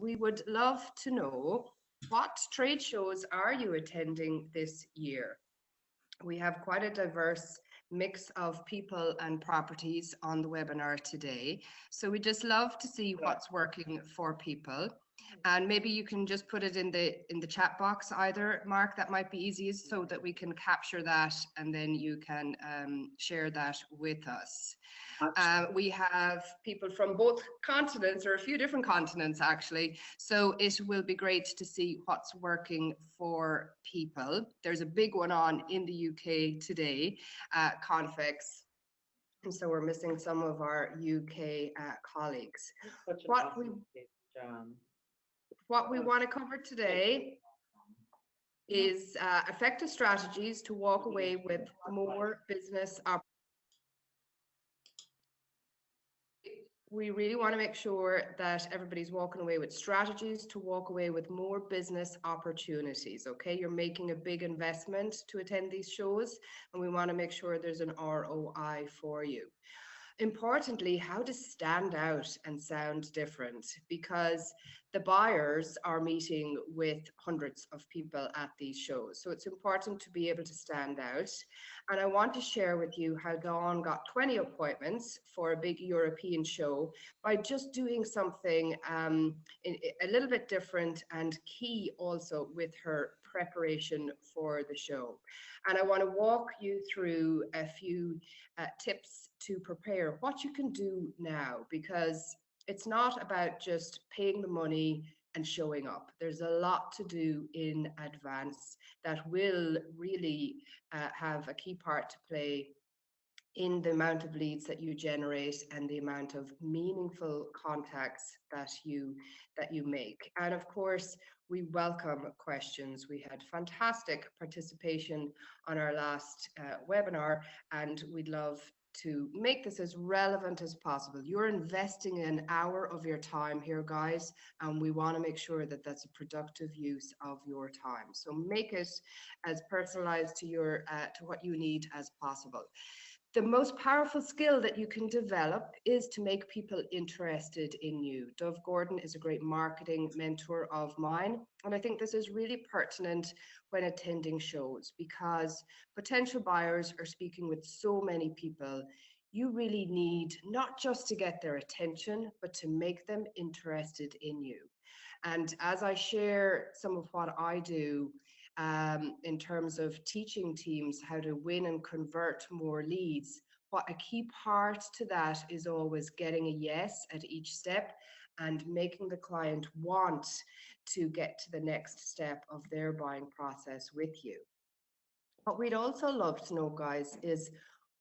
we would love to know, what trade shows are you attending this year? We have quite a diverse mix of people and properties on the webinar today. So we just love to see what's working for people. And maybe you can just put it in the chat box either, Mark, that might be easiest, so that we can capture that and then you can share that with us. We have people from both continents, or a few different continents actually, so it will be great to see what's working for people. There's a big one on in the UK today, Confex, and so we're missing some of our UK colleagues. What we want to cover today is effective strategies to walk away with more business opportunities. We really want to make sure that everybody's walking away with strategies to walk away with more business opportunities. Okay, you're making a big investment to attend these shows, and we want to make sure there's an ROI for you. Importantly, how to stand out and sound different, because the buyers are meeting with hundreds of people at these shows. So it's important to be able to stand out. And I want to share with you how Dawn got 20 appointments for a big European show by just doing something a little bit different and key also with her preparation for the show. And I want to walk you through a few tips to prepare what you can do now, because it's not about just paying the money and showing up. There's a lot to do in advance that will really have a key part to play in the amount of leads that you generate and the amount of meaningful contacts that you make. And of course, we welcome questions. We had fantastic participation on our last webinar, and we'd love to make this as relevant as possible. You're investing an hour of your time here, guys, and we want to make sure that that's a productive use of your time. So make it as personalized to your to what you need as possible. The most powerful skill that you can develop is to make people interested in you. Dove Gordon is a great marketing mentor of mine, and I think this is really pertinent when attending shows, because potential buyers are speaking with so many people. You really need not just to get their attention, but to make them interested in you. And as I share some of what I do in terms of teaching teams how to win and convert more leads, what a key part to that is always getting a yes at each step and making the client want to get to the next step of their buying process with you. What we'd also love to know, guys, is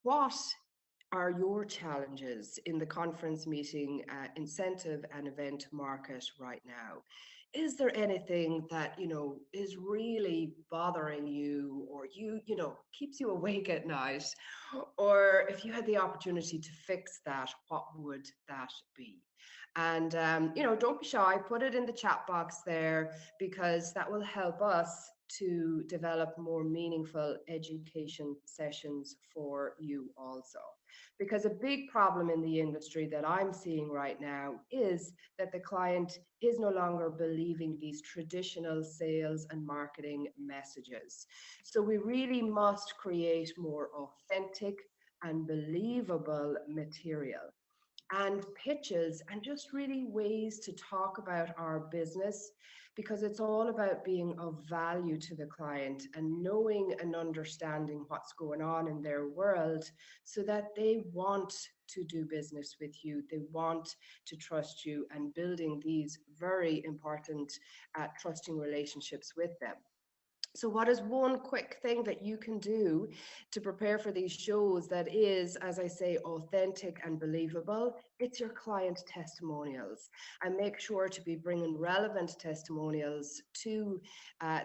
what are your challenges in the conference meeting incentive and event market right now? Is there anything that, you know, is really bothering you, or you know, keeps you awake at night? Or if you had the opportunity to fix that, what would that be? And, you know, don't be shy, put it in the chat box there, because that will help us to develop more meaningful education sessions for you also. Because a big problem in the industry that I'm seeing right now is that the client is no longer believing these traditional sales and marketing messages. So we really must create more authentic and believable material and pitches and just really ways to talk about our business, because it's all about being of value to the client and knowing and understanding what's going on in their world so that they want to do business with you, they want to trust you, and building these very important trusting relationships with them. So what is one quick thing that you can do to prepare for these shows that is, as I say, authentic and believable? It's your client testimonials, and make sure to be bringing relevant testimonials to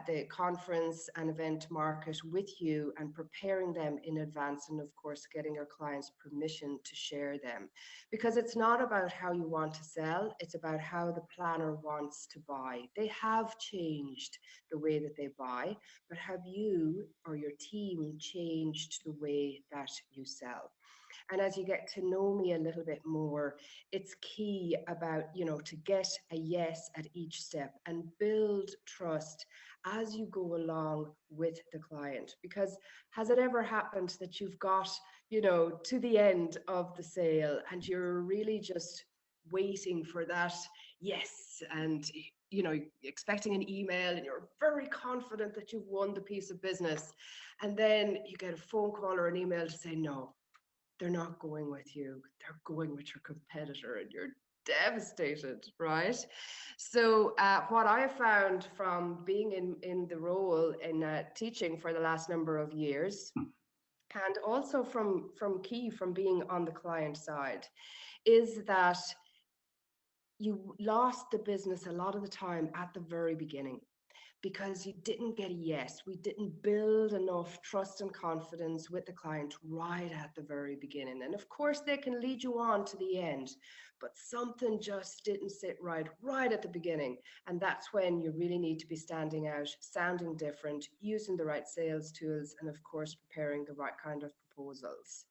the conference and event market with you and preparing them in advance, and of course getting your clients permission to share them, because it's not about how you want to sell, it's about how the planner wants to buy. They have changed the way that they buy, but have you or your team changed the way that you sell? And as you get to know me a little bit more, it's key about, to get a yes at each step and build trust as you go along with the client. Because has it ever happened that you've got, to the end of the sale and you're really just waiting for that yes, and expecting an email, and you're very confident that you've won the piece of business, and then you get a phone call or an email to say no, they're not going with you, they're going with your competitor, and you're devastated, right? So what I found from being in the role in teaching for the last number of years, and also from being on the client side, is that you lost the business a lot of the time at the very beginning, because you didn't get a yes. We didn't build enough trust and confidence with the client right at the very beginning. And of course, they can lead you on to the end, but something just didn't sit right at the beginning. And that's when you really need to be standing out, sounding different, using the right sales tools, and of course, preparing the right kind of proposals.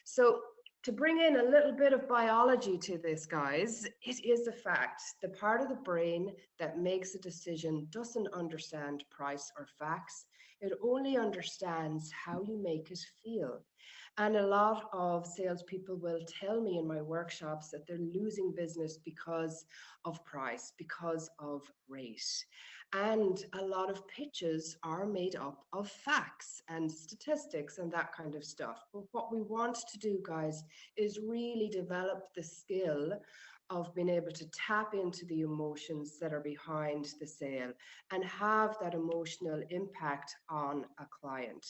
So to bring in a little bit of biology to this, guys, it is a fact. The part of the brain that makes a decision doesn't understand price or facts. It only understands how you make it feel. And a lot of salespeople will tell me in my workshops that they're losing business because of price, because of rate. And a lot of pitches are made up of facts and statistics and that kind of stuff. But what we want to do, guys, is really develop the skill of being able to tap into the emotions that are behind the sale and have that emotional impact on a client.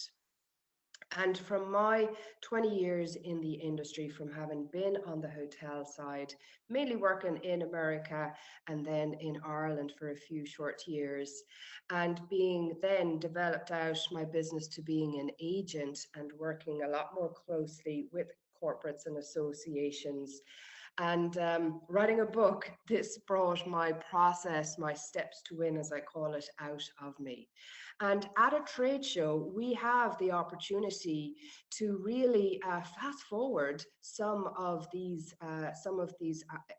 And from my 20 years in the industry, from having been on the hotel side, mainly working in America and then in Ireland for a few short years, and being then developed out my business to being an agent and working a lot more closely with corporates and associations, and writing a book, this brought my process, my steps to win, as I call it, out of me. And at a trade show, we have the opportunity to really fast forward some of these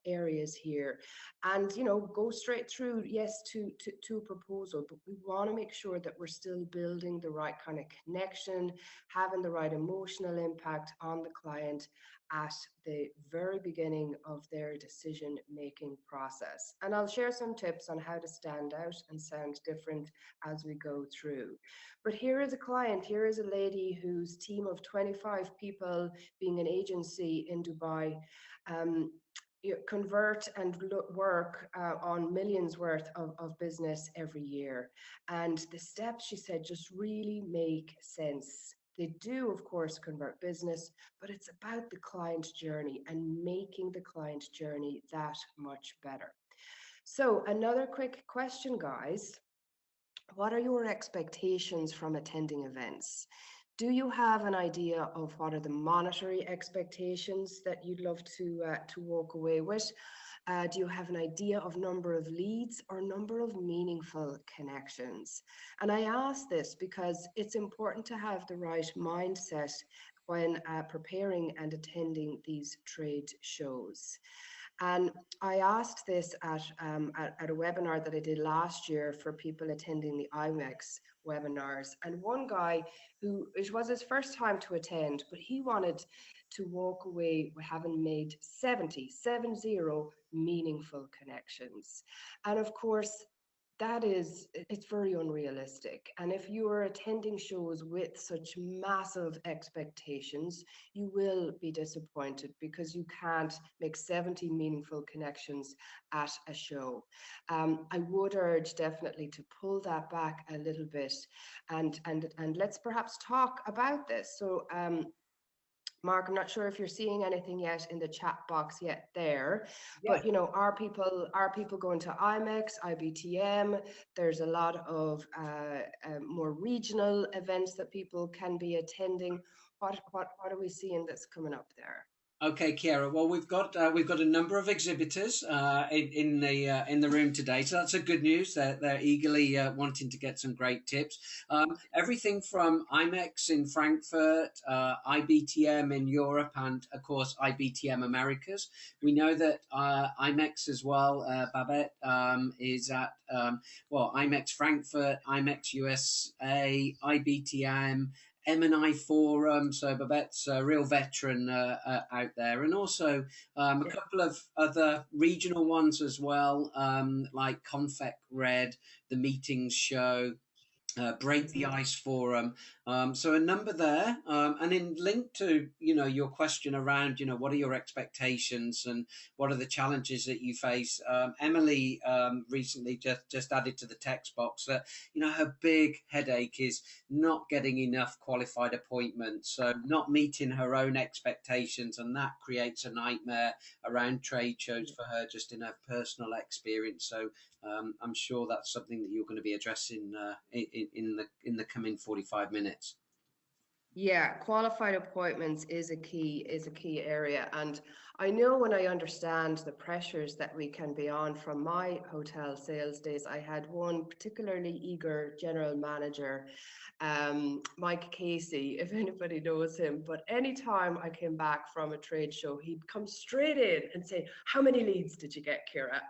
areas here, and go straight through yes to proposal. But we want to make sure that we're still building the right kind of connection, having the right emotional impact on the client at the very beginning of their decision-making process. And I'll share some tips on how to stand out and sound different as we go through. But here is a client, here is a lady whose team of 25 people, being an agency in Dubai, convert and work on millions worth of business every year. And the steps, she said, just really make sense. They do, of course, convert business, but it's about the client journey and making the client journey that much better. So another quick question, guys. What are your expectations from attending events? Do you have an idea of what are the monetary expectations that you'd love to walk away with? Do you have an idea of number of leads or number of meaningful connections? And I ask this because it's important to have the right mindset when preparing and attending these trade shows. And I asked this at a webinar that I did last year for people attending the IMEX webinars. And one guy who, it was his first time to attend, but he wanted to walk away with having made 70 meaningful connections. And of course, it's very unrealistic. And if you are attending shows with such massive expectations, you will be disappointed because you can't make 70 meaningful connections at a show. I would urge definitely to pull that back a little bit, and let's perhaps talk about this. So Mark, I'm not sure if you're seeing anything yet in the chat box yet there, but are people going to IMEX, IBTM? There's a lot of more regional events that people can be attending. What are we seeing that's coming up there? Okay, Ciara. Well, we've got a number of exhibitors in the room today, so that's a good news. They're eagerly wanting to get some great tips. Everything from IMEX in Frankfurt, IBTM in Europe, and of course IBTM Americas. We know that IMEX as well. Babette is at well IMEX Frankfurt, IMEX USA, IBTM. M&I Forum, so Babette's a real veteran out there, and also a couple of other regional ones as well, like Confec Red, the Meetings Show, Break the Ice Forum. So a number there, and in link to your question around what are your expectations and what are the challenges that you face. Emily recently just added to the text box that her big headache is not getting enough qualified appointments, so not meeting her own expectations, and that creates a nightmare around trade shows for her, just in her personal experience. So I'm sure that's something that you're going to be addressing in the coming 45 minutes. Yeah, qualified appointments is a key area. And I know, when I understand the pressures that we can be on from my hotel sales days. I had one particularly eager general manager, Mike Casey, if anybody knows him. But anytime I came back from a trade show, he'd come straight in and say, "How many leads did you get, Ciara?"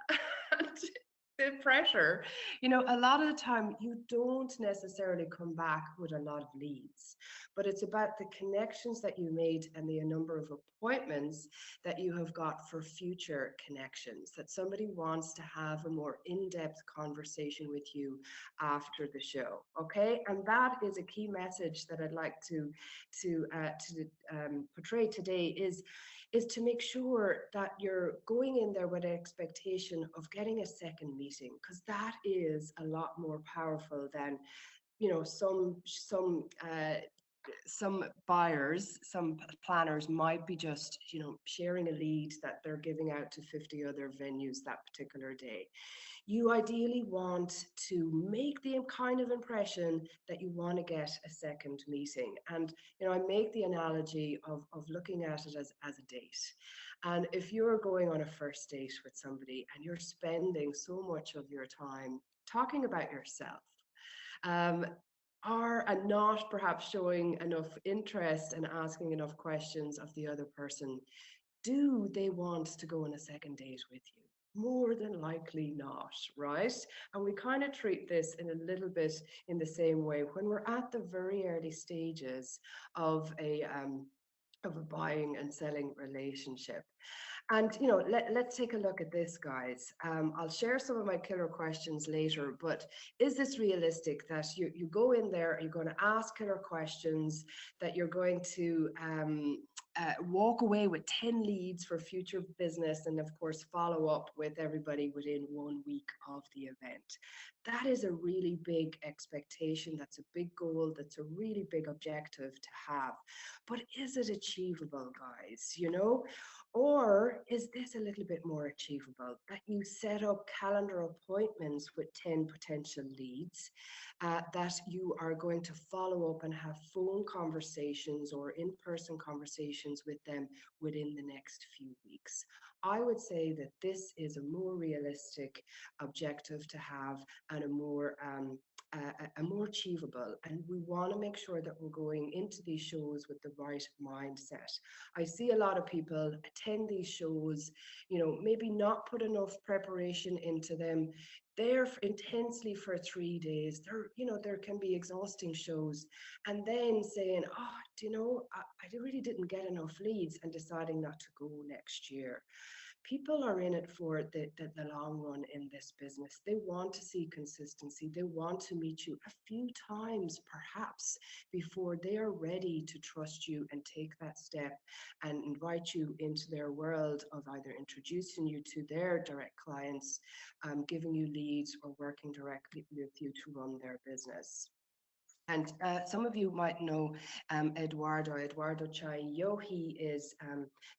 The pressure, a lot of the time you don't necessarily come back with a lot of leads, but it's about the connections that you made and the number of appointments that you have got for future connections, that somebody wants to have a more in-depth conversation with you after the show. Okay, and that is a key message that I'd like to portray today, is to make sure that you're going in there with an expectation of getting a second meeting, because that is a lot more powerful than some buyers, some planners might be just sharing a lead that they're giving out to 50 other venues that particular day. You ideally want to make the kind of impression that you want to get a second meeting. And I make the analogy of looking at it as a date. And if you're going on a first date with somebody and you're spending so much of your time talking about yourself, um, and not perhaps showing enough interest and asking enough questions of the other person, do they want to go on a second date with you? More than likely not, right? And we kind of treat this in a little bit in the same way when we're at the very early stages of a buying and selling relationship. And let's take a look at this, guys. I'll share some of my killer questions later, but is this realistic that you go in there, you're going to ask killer questions, that you're going to walk away with 10 leads for future business, and of course follow up with everybody within 1 week of the event? That is a really big expectation. That's a big goal. That's a really big objective to have. But is it achievable, guys? Or is this a little bit more achievable, that you set up calendar appointments with 10 potential leads, that you are going to follow up and have phone conversations or in-person conversations with them within the next few weeks? I would say that this is a more realistic objective to have, and a more achievable. And we want to make sure that we're going into these shows with the right mindset. I see a lot of people attend these shows, maybe not put enough preparation into them. They're intensely for 3 days. There can be exhausting shows, and then saying, "Oh, I really didn't get enough leads," and deciding not to go next year. People are in it for the long run in this business. They want to see consistency. They want to meet you a few times, perhaps, before they are ready to trust you and take that step and invite you into their world of either introducing you to their direct clients, giving you leads, or working directly with you to run their business. And some of you might know Eduardo Chaillo. He is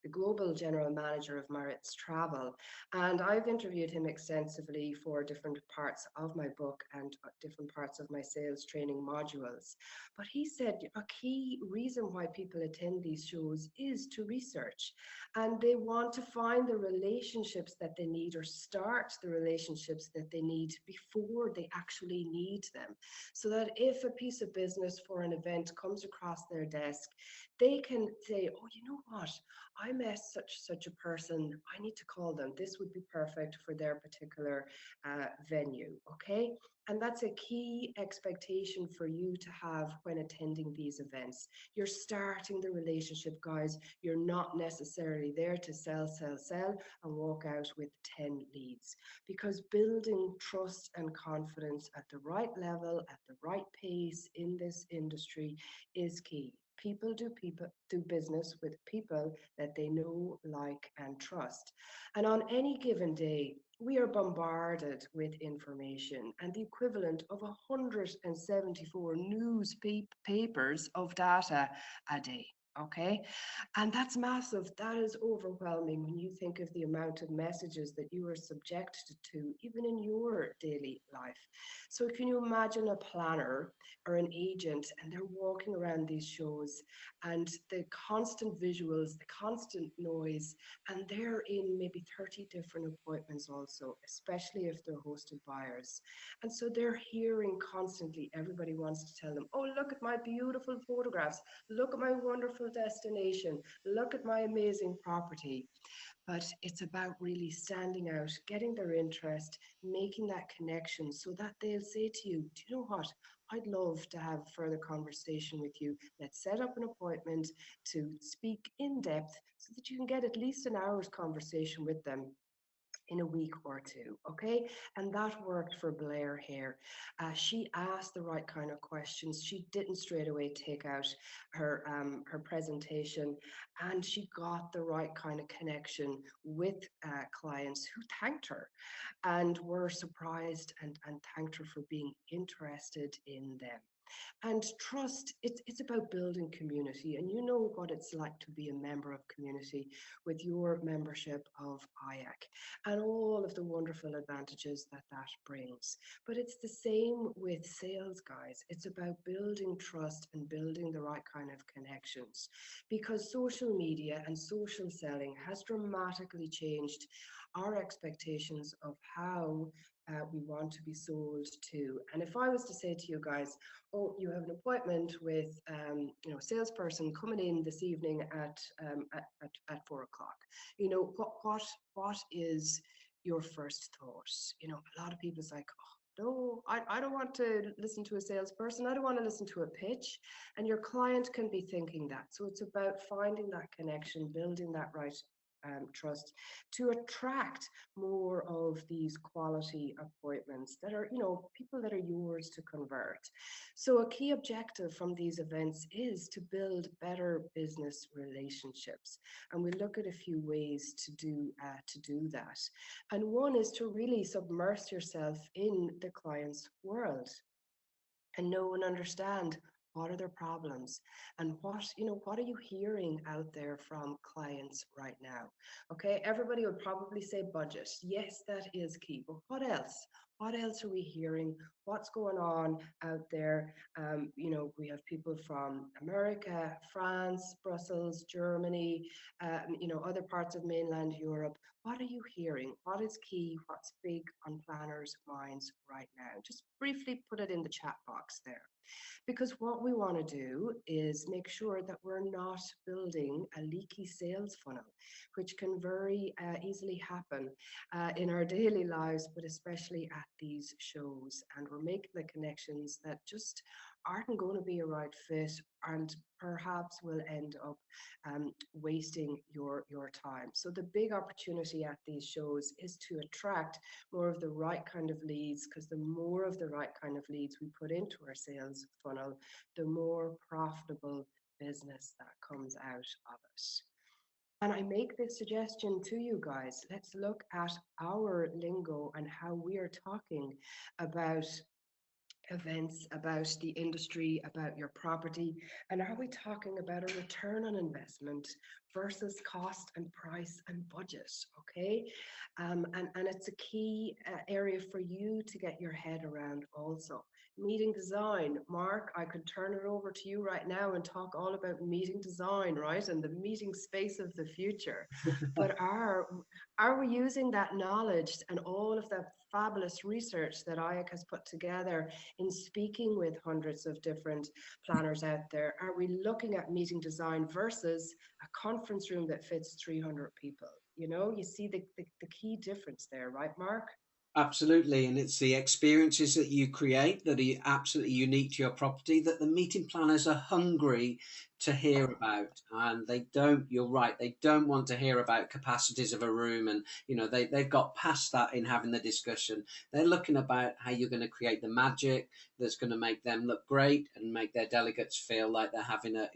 the global general manager of Maritz Travel. And I've interviewed him extensively for different parts of my book and different parts of my sales training modules. But he said a key reason why people attend these shows is to research. And they want to find the relationships that they need or start the relationships that they need before they actually need them, so that if a piece of business for an event comes across their desk, they can say, oh, you know what, I met such a person, I need to call them, this would be perfect for their particular venue. Okay, and that's a key expectation for you to have when attending these events. You're starting the relationship, guys. You're not necessarily there to sell and walk out with 10 leads, because building trust and confidence at the right level, at the right pace in this industry is key. People do business with people that they know, like, and trust. And on any given day, we are bombarded with information and the equivalent of 174 papers of data a day. Okay, and that's massive. That is overwhelming when you think of the amount of messages that you are subjected to, even in your daily life. So, can you imagine a planner or an agent and they're walking around these shows and the constant visuals, the constant noise, and they're in maybe 30 different appointments also, especially if they're hosted buyers. And so they're hearing constantly, everybody wants to tell them, oh, look at my beautiful photographs. Look at my wonderful destination. Look at my amazing property. But it's about really standing out, getting their interest, making that connection so that they'll say to you, do you know what? I'd love to have further conversation with you. Let's set up an appointment to speak in depth so that you can get at least an hour's conversation with them in a week or two. Okay, and that worked for Blair here. She asked the right kind of questions. She didn't straight away take out her presentation, and she got the right kind of connection with clients who thanked her and were surprised and thanked her for being interested in them. And trust, it's about building community. And you know what it's like to be a member of community with your membership of IAC and all of the wonderful advantages that that brings. But it's the same with sales, guys. It's about building trust and building the right kind of connections, because social media and social selling has dramatically changed our expectations of how we want to be sold to. And if I was to say to you guys, oh, you have an appointment with, a salesperson coming in this evening at 4 o'clock. You know, what is your first thought? You know, a lot of people's like, oh, no, I don't want to listen to a salesperson. I don't want to listen to a pitch. And your client can be thinking that. So it's about finding that connection, building that right trust to attract more of these quality appointments that are, people that are yours to convert. So a key objective from these events is to build better business relationships. And we look at a few ways to do that. And one is to really submerge yourself in the client's world and know and understand what are their problems and what are you hearing out there from clients right now. Okay, everybody would probably say budget. Yes, that is key, but what else are we hearing? What's going on out there? We have people from America, France, Brussels, Germany, other parts of mainland Europe. What are you hearing? What is key? What's big on planners' minds right now? Just briefly put it in the chat box there. Because what we want to do is make sure that we're not building a leaky sales funnel, which can very easily happen in our daily lives, but especially at these shows. And we're making the connections that just aren't going to be a right fit and perhaps will end up wasting your time. So the big opportunity at these shows is to attract more of the right kind of leads, because the more of the right kind of leads we put into our sales funnel, the more profitable business that comes out of it. And I make this suggestion to you guys. Let's look at our lingo and how we are talking about events about the industry, about your property? And are we talking about a return on investment versus cost and price and budget? Okay. And it's a key area for you to get your head around also. Meeting design. Mark, I could turn it over to you right now and talk all about meeting design, right? And the meeting space of the future. But are we using that knowledge and all of that fabulous research that IACC has put together in speaking with hundreds of different planners out there? Are we looking at meeting design versus a conference room that fits 300 people? You know, you see the key difference there, right, Mark? Absolutely, and it's the experiences that you create that are absolutely unique to your property that the meeting planners are hungry to hear about. And they don't, you're right, they don't want to hear about capacities of a room, and they've got past that in having the discussion. They're looking about how you're going to create the magic that's going to make them look great and make their delegates feel like they're having a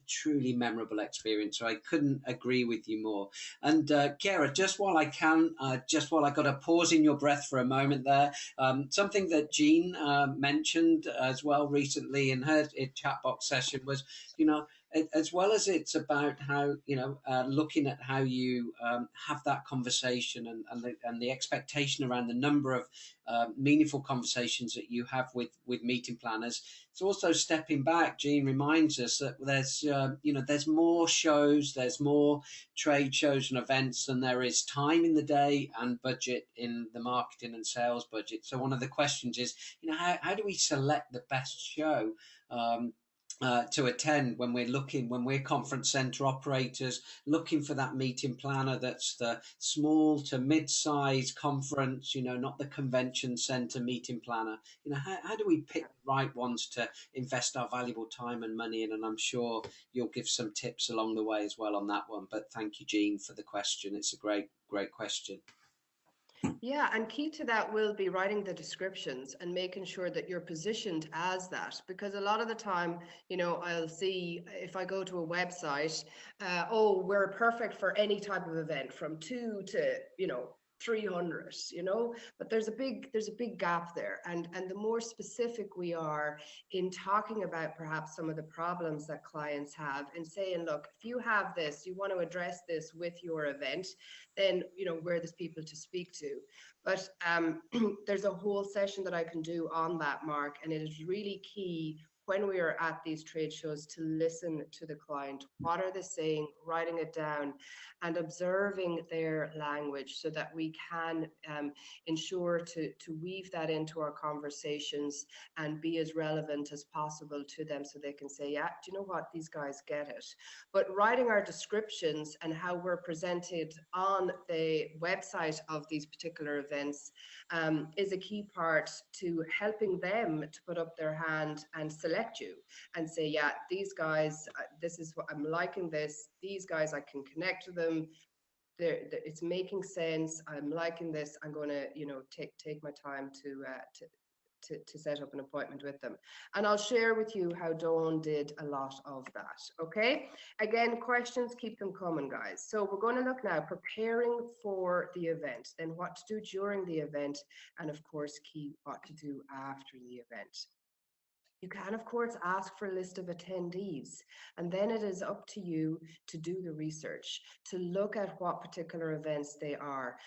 truly memorable experience. So I couldn't agree with you more. And Ciara, just while I got a pause in your breath for a moment there, something that Jean mentioned as well recently in her chat box session was, as well as it's about how, looking at how you have that conversation and the expectation around the number of meaningful conversations that you have with meeting planners. It's also stepping back. Jean reminds us that there's more shows, there's more trade shows and events than there is time in the day and budget in the marketing and sales budget. So one of the questions is, how do we select the best show to attend when we're conference center operators looking for that meeting planner that's the small to mid-size conference, not the convention center meeting planner. How do we pick the right ones to invest our valuable time and money in? And I'm sure you'll give some tips along the way as well on that one. But thank you, Jean, for the question. It's a great question. Yeah, and key to that will be writing the descriptions and making sure that you're positioned as that. Because a lot of the time, I'll see if I go to a website, oh, we're perfect for any type of event from 2 to, 300, but there's a big gap there. And the more specific we are in talking about perhaps some of the problems that clients have and saying, look, if you have this, you want to address this with your event, then we're the people to speak to. But there's a whole session that I can do on that, Mark, and it is really key when we are at these trade shows to listen to the client. What are they saying? Writing it down and observing their language so that we can ensure to weave that into our conversations and be as relevant as possible to them so they can say, yeah, do you know what? These guys get it. But writing our descriptions and how we're presented on the website of these particular events is a key part to helping them to put up their hand and select you and say, yeah, these guys, this is what I'm liking this. These guys, I can connect to them. It's making sense. I'm liking this. I'm going to, take my time to set up an appointment with them. And I'll share with you how Dawn did a lot of that. Okay. Again, questions, keep them coming, guys. So we're going to look now, preparing for the event, then what to do during the event, and of course, what to do after the event. You can, of course, ask for a list of attendees, and then it is up to you to do the research, to look at what particular events they are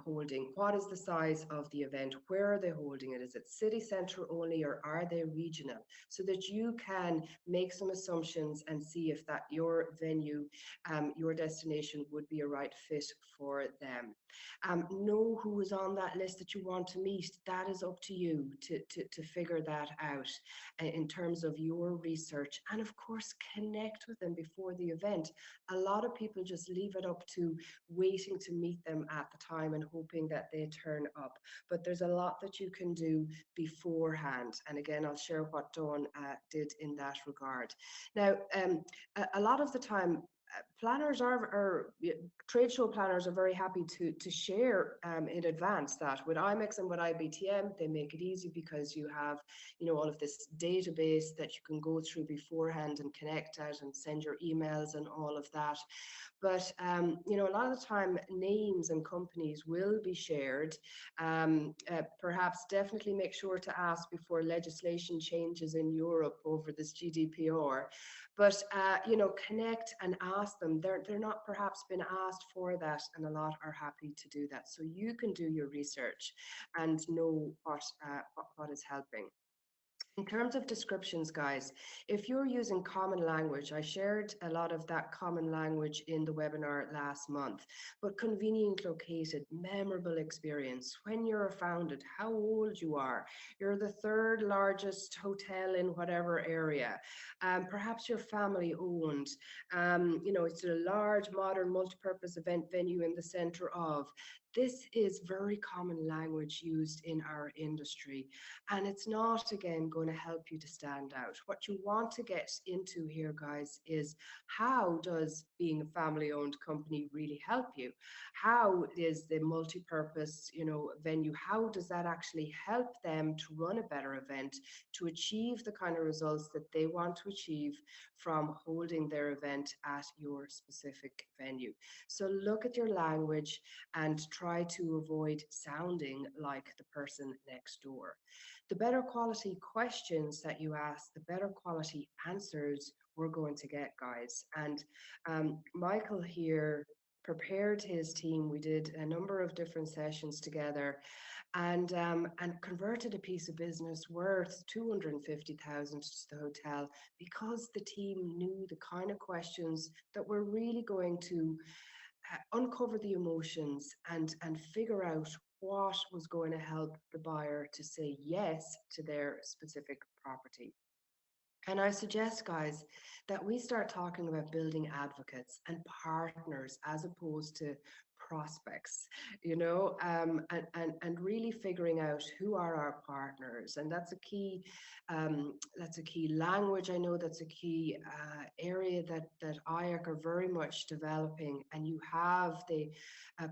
holding. What is the size of the event? Where are they holding it? Is it city centre only, or are they regional? So that you can make some assumptions and see if that your venue, your destination would be a right fit for them. Know who is on that list that you want to meet. That is up to you to figure that out in terms of your research, and of course connect with them before the event. A lot of people just leave it up to waiting to meet them at the time and hoping that they turn up, but there's a lot that you can do beforehand, and again I'll share what Dawn did in that regard. Now a lot of the time planners trade show planners are very happy to share in advance that with IMEX and with IBTM. They make it easy because you have, all of this database that you can go through beforehand and connect out and send your emails and all of that. But, a lot of the time names and companies will be shared. Perhaps definitely make sure to ask before legislation changes in Europe over this GDPR. But, connect and ask them. They're not perhaps been asked for that, and a lot are happy to do that. So you can do your research and know what is helping. In terms of descriptions, guys, if you're using common language, I shared a lot of that common language in the webinar last month, but convenient located, memorable experience, when you're founded, how old you are, you're the third largest hotel in whatever area, perhaps you're family owned, it's a large modern multi-purpose event venue in the center of. This is very common language used in our industry, and it's not, again, going to help you to stand out. What you want to get into here, guys, is how does being a family-owned company really help you? How is the multi-purpose, venue, how does that actually help them to run a better event, to achieve the kind of results that they want to achieve from holding their event at your specific venue? So look at your language and try to avoid sounding like the person next door. The better quality questions that you ask, the better quality answers we're going to get, guys. And Michael here prepared his team. We did a number of different sessions together, and converted a piece of business worth 250,000 to the hotel because the team knew the kind of questions that were really going to uncover the emotions and figure out what was going to help the buyer to say yes to their specific property. And I suggest, guys, that we start talking about building advocates and partners as opposed to prospects, and really figuring out who are our partners. And that's a key language. I know that's a key area that IACC are very much developing, and you have the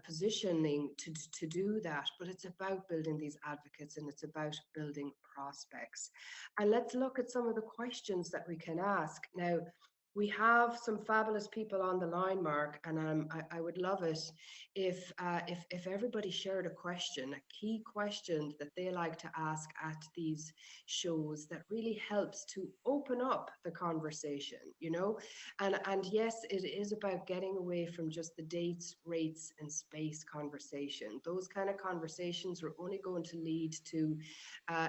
positioning to do that, but it's about building these advocates and it's about building prospects. And let's look at some of the questions that we can ask. Now, we have some fabulous people on the line, Mark, and I would love it if everybody shared a question, a key question that they like to ask at these shows that really helps to open up the conversation, and yes, it is about getting away from just the dates, rates, and space conversation. Those kind of conversations are only going to lead to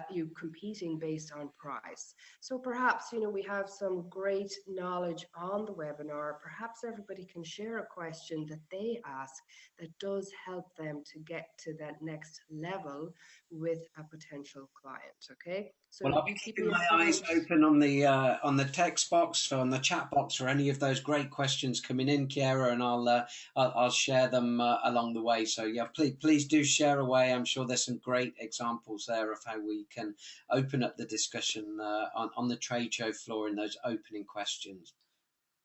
you competing based on price. So perhaps, we have some great knowledge on the webinar. Perhaps everybody can share a question that they ask that does help them to get to that next level with a potential client. Okay, so Well, I'll be keeping my eyes open on the text box, on the chat box, for any of those great questions coming in, Ciara, and I'll share them along the way. So yeah, please do share away. I'm sure there's some great examples there of how we can open up the discussion on the trade show floor in those opening questions.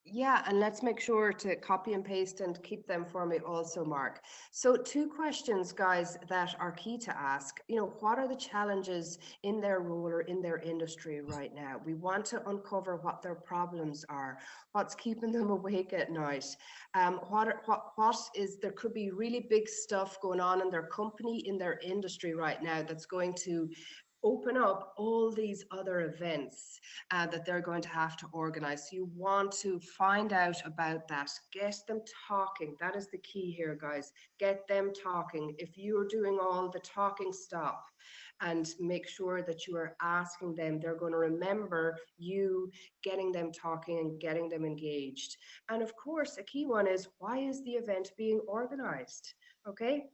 Yeah, and let's make sure to copy and paste and keep them for me also, Mark. So 2 questions, guys, that are key to ask. What are the challenges in their role or in their industry right now? We want to uncover what their problems are, what's keeping them awake at night. There could be really big stuff going on in their company, in their industry right now that's going to open up all these other events that they're going to have to organize. So you want to find out about that, get them talking. That is the key here, guys. Get them talking. If you're doing all the talking, stop and make sure that you are asking them. They're going to remember you getting them talking and getting them engaged. And of course, a key one is, why is the event being organized? Okay.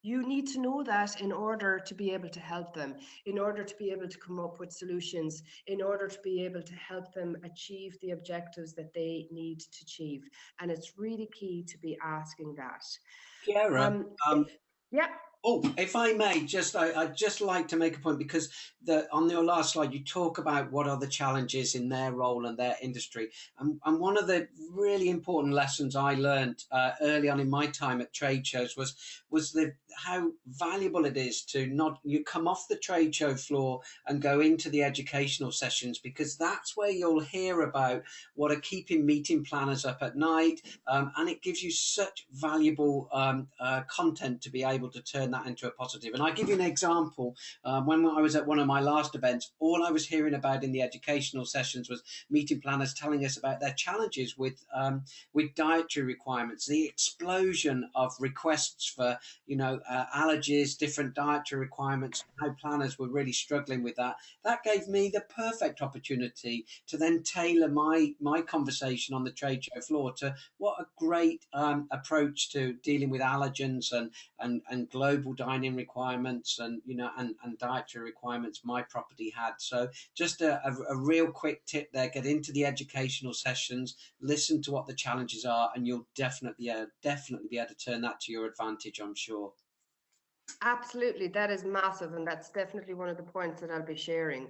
You need to know that in order to be able to help them, in order to be able to come up with solutions, in order to be able to help them achieve the objectives that they need to achieve. And it's really key to be asking that. Ciara, Yeah. Oh, if I may, I'd just like to make a point because on your last slide you talk about what are the challenges in their role and their industry, and one of the really important lessons I learned early on in my time at trade shows was the how valuable it is to not you come off the trade show floor and go into the educational sessions, because that's where you'll hear about what are keeping meeting planners up at night, and it gives you such valuable content to be able to turn that into a positive. And I give you an example. When I was at one of my last events, all I was hearing about in the educational sessions was meeting planners telling us about their challenges with dietary requirements, the explosion of requests for allergies, different dietary requirements, how planners were really struggling with that. That gave me the perfect opportunity to then tailor my conversation on the trade show floor to what a great approach to dealing with allergens and global dining requirements and dietary requirements my property had. So just a real quick tip there: get into the educational sessions, listen to what the challenges are, and you'll definitely be able to turn that to your advantage, I'm sure. Absolutely, that is massive, and that's definitely one of the points that I'll be sharing.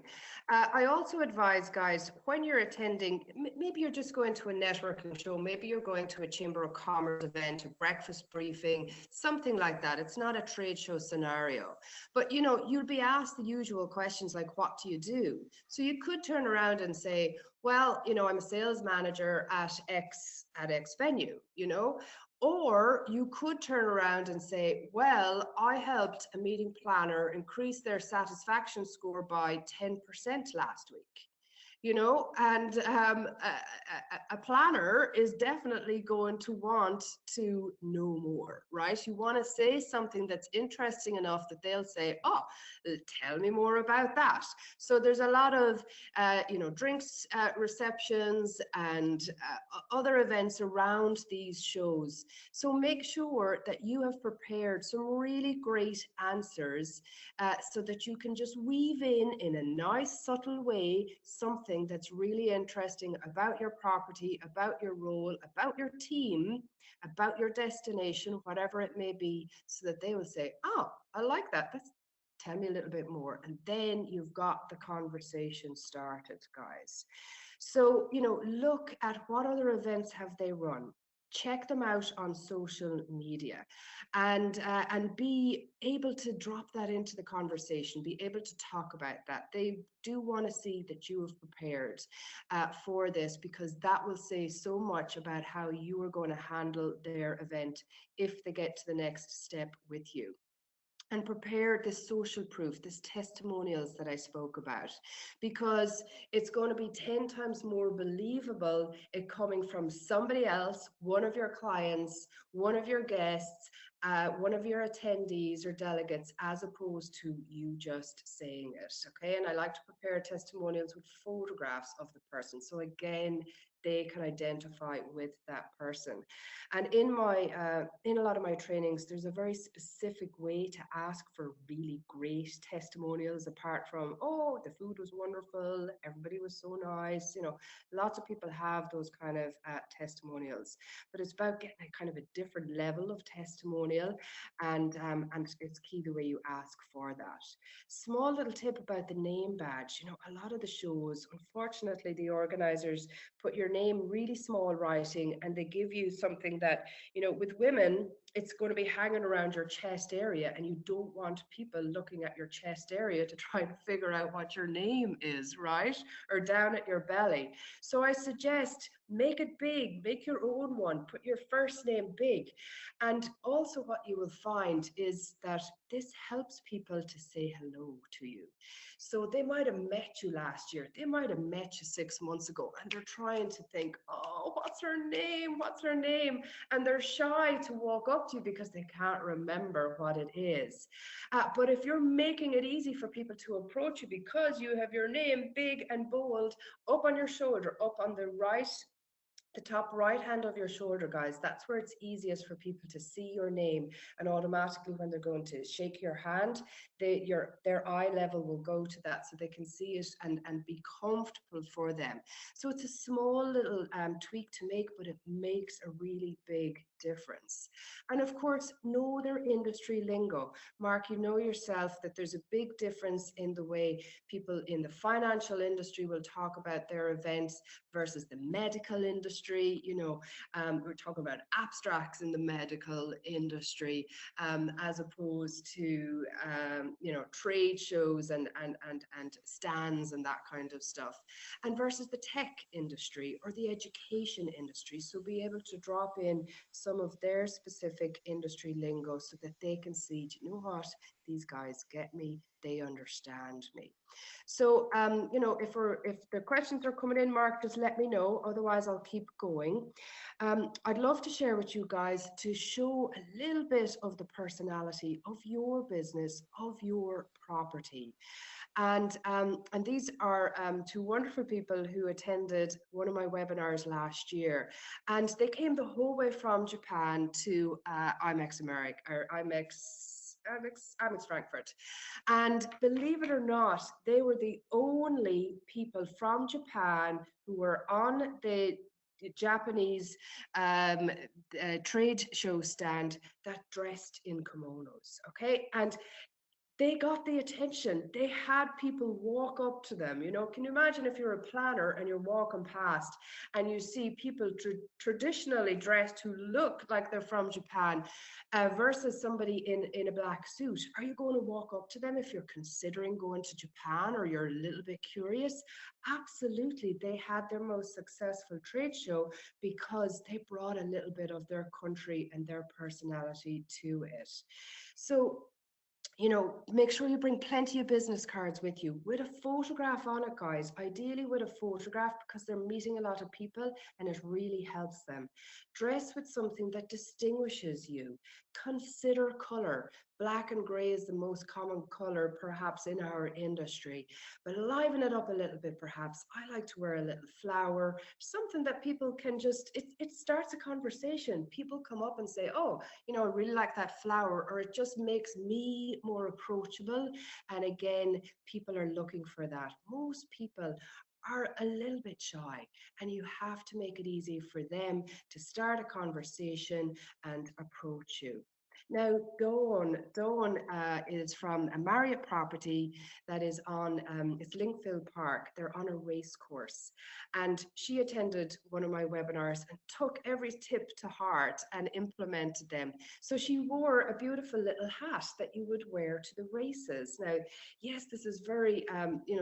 I also advise guys, when you're attending, maybe you're just going to a networking show, maybe you're going to a Chamber of Commerce event, a breakfast briefing, something like that. It's not a trade show scenario, but you'll be asked the usual questions like, what do you do? So you could turn around and say, well, I'm a sales manager at X venue, or you could turn around and say, well, I helped a meeting planner increase their satisfaction score by 10% last week. And a planner is definitely going to want to know more, right? You want to say something that's interesting enough that they'll say, oh, tell me more about that. So there's a lot of drinks receptions and other events around these shows. So make sure that you have prepared some really great answers so that you can just weave in a nice subtle way something that's really interesting about your property, about your role, about your team, about your destination, whatever it may be, so that they will say, oh, I like that. Tell me a little bit more. And then you've got the conversation started, guys. So, look at what other events have they run. Check them out on social media, and be able to drop that into the conversation, be able to talk about that. They do want to see that you have prepared for this, because that will say so much about how you are going to handle their event if they get to the next step with you. And prepare this social proof, this testimonials that I spoke about, because it's going to be 10 times more believable it coming from somebody else, one of your clients, one of your guests, one of your attendees or delegates, as opposed to you just saying it. Okay. And I like to prepare testimonials with photographs of the person, so again, they can identify with that person. And in a lot of my trainings, there's a very specific way to ask for really great testimonials, apart from, oh, the food was wonderful, everybody was so nice. Lots of people have those kind of testimonials, but it's about getting a kind of a different level of testimonial, and it's key the way you ask for that. Small little tip about the name badge. A lot of the shows, unfortunately, the organizers put your name really small writing, and they give you something that, with women, it's going to be hanging around your chest area, and you don't want people looking at your chest area to try and figure out what your name is, right? Or down at your belly. So I suggest make it big, make your own one, put your first name big. And also what you will find is that this helps people to say hello to you. So they might have met you last year, they might have met you 6 months ago, and they're trying to think, oh, what's her name? What's her name? And they're shy to walk up to you because they can't remember what it is. But if you're making it easy for people to approach you because you have your name big and bold up on your shoulder, up on the top right hand of your shoulder, guys, that's where it's easiest for people to see your name, and automatically when they're going to shake your hand, their eye level will go to that, so they can see it and be comfortable for them. So it's a small little tweak to make, but it makes a really big difference. And of course, know their industry lingo. Mark, you know yourself that there's a big difference in the way people in the financial industry will talk about their events versus the medical industry. We're talking about abstracts in the medical industry, as opposed to trade shows and stands and that kind of stuff, and versus the tech industry or the education industry. So be able to drop in some of their specific industry lingo so that they can see, do you know what, these guys get me, they understand me. So if the questions are coming in, Mark, just let me know, otherwise I'll keep going. I'd love to share with you guys to show a little bit of the personality of your business, of your property. And these are two wonderful people who attended one of my webinars last year. And they came the whole way from Japan to IMEX America, or IMEX Frankfurt. And believe it or not, they were the only people from Japan who were on the Japanese trade show stand that dressed in kimonos. Okay. And they got the attention. They had people walk up to them. Can you imagine if you're a planner and you're walking past and you see people traditionally dressed who look like they're from Japan versus somebody in a black suit? Are you going to walk up to them if you're considering going to Japan or you're a little bit curious? Absolutely. They had their most successful trade show because they brought a little bit of their country and their personality to it. So, make sure you bring plenty of business cards with you with a photograph on it, guys. Ideally with a photograph, because they're meeting a lot of people and it really helps them. Dress with something that distinguishes you. Consider color. Black and gray is the most common color perhaps in our industry, but liven it up a little bit perhaps. I like to wear a little flower, something that people can just, it starts a conversation. People come up and say, oh, I really like that flower, or it just makes me more approachable. And again, people are looking for that. Most people are a little bit shy, and you have to make it easy for them to start a conversation and approach you. Now, Dawn is from a Marriott property that is on, it's Linkville Park. They're on a race course. And she attended one of my webinars and took every tip to heart and implemented them. So she wore a beautiful little hat that you would wear to the races. Now, yes, this is very,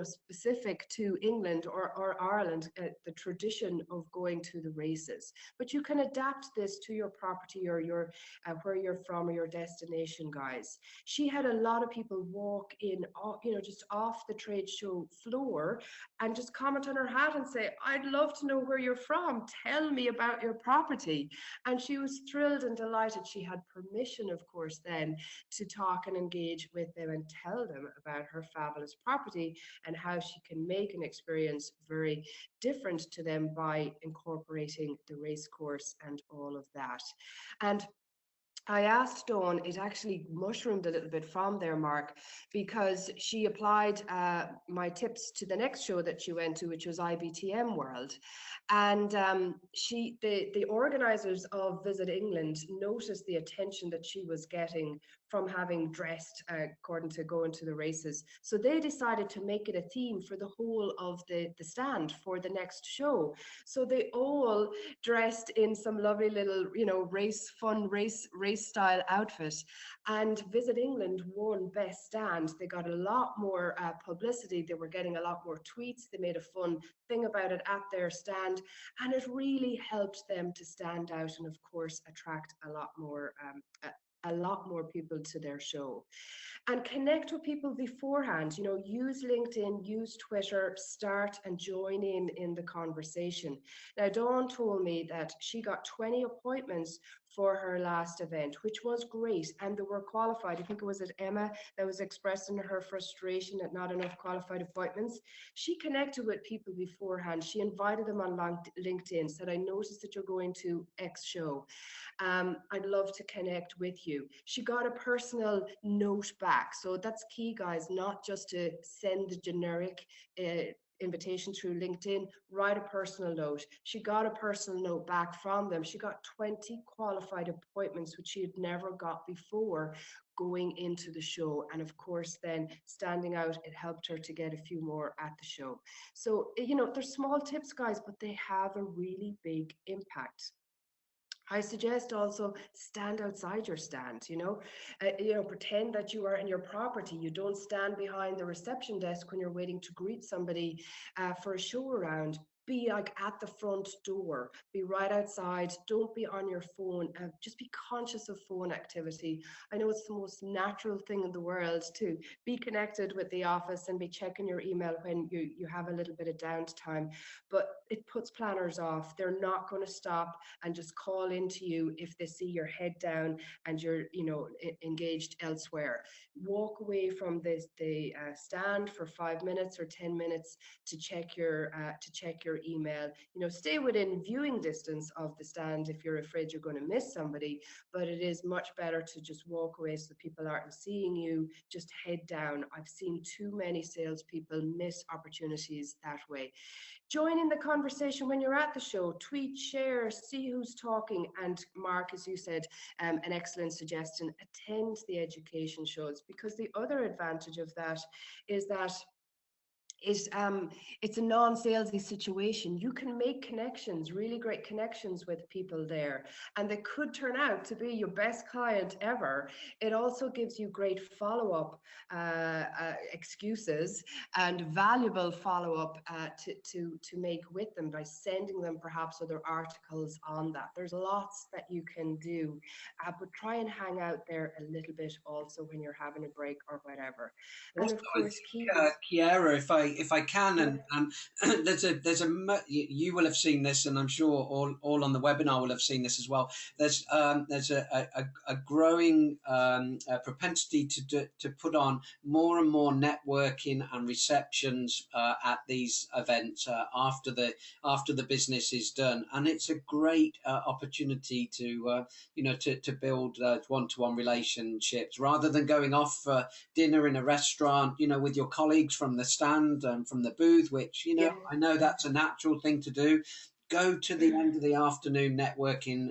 specific to England or Ireland, the tradition of going to the races. But you can adapt this to your property or your where you're from or your destination, guys. She had a lot of people walk in, just off the trade show floor and just comment on her hat and say, I'd love to know where you're from. Tell me about your property. And she was thrilled and delighted. She had permission, of course, then to talk and engage with them and tell them about her fabulous property and how she can make an experience very different to them by incorporating the race course and all of that. And I asked Dawn, it actually mushroomed a little bit from there, Mark, because she applied my tips to the next show that she went to, which was IBTM World. And the organizers of Visit England noticed the attention that she was getting from having dressed according to going to the races. So they decided to make it a theme for the whole of the stand for the next show. So they all dressed in some lovely little, race style outfit. And Visit England won Best Stand. They got a lot more publicity. They were getting a lot more tweets. They made a fun thing about it at their stand. And it really helped them to stand out and, of course, attract a lot more people to their show. And connect with people beforehand. Use LinkedIn, use Twitter, start and join in the conversation. Now, Dawn told me that she got 20 appointments for her last event, which was great. And they were qualified. I think it was at Emma that was expressing her frustration at not enough qualified appointments. She connected with people beforehand. She invited them on LinkedIn, said, I noticed that you're going to X show. I'd love to connect with you. She got a personal note back. So that's key, guys, not just to send the generic invitation through LinkedIn, write a personal note. She got a personal note back from them. She got 20 qualified appointments, which she had never got before going into the show. And of course, then standing out, it helped her to get a few more at the show. So, they're small tips, guys, but they have a really big impact. I suggest also stand outside your stand, pretend that you are in your property. You don't stand behind the reception desk when you're waiting to greet somebody for a show around. Be like at the front door, be right outside. Don't be on your phone. Just be conscious of phone activity. I know it's the most natural thing in the world to be connected with the office and be checking your email when you have a little bit of downtime, but it puts planners off. They're not going to stop and just call into you if they see your head down and you're engaged elsewhere. Walk away from the stand for 5 minutes or 10 minutes to check your email. Stay within viewing distance of the stand if you're afraid you're going to miss somebody, but it is much better to just walk away so people aren't seeing you. Just head down. I've seen too many salespeople miss opportunities that way. Join in the conversation when you're at the show. Tweet, share, see who's talking. And Mark, as you said, an excellent suggestion, attend the education shows, because the other advantage of that is that it's a non-salesy situation. You can make connections, really great connections with people there, and they could turn out to be your best client ever. It also gives you great follow-up excuses and valuable follow-up to make with them by sending them perhaps other articles on that. There's lots that you can do, but try and hang out there a little bit also when you're having a break or whatever. And of course, Ciara, if I can, and you will have seen this, and I'm sure all on the webinar will have seen this as well. There's a growing propensity to put on more and more networking and receptions at these events after the business is done, and it's a great opportunity to to build one-to-one relationships rather than going off for dinner in a restaurant, with your colleagues from the stand and from the booth, which, I know that's a natural thing to do. Go to the end of the afternoon networking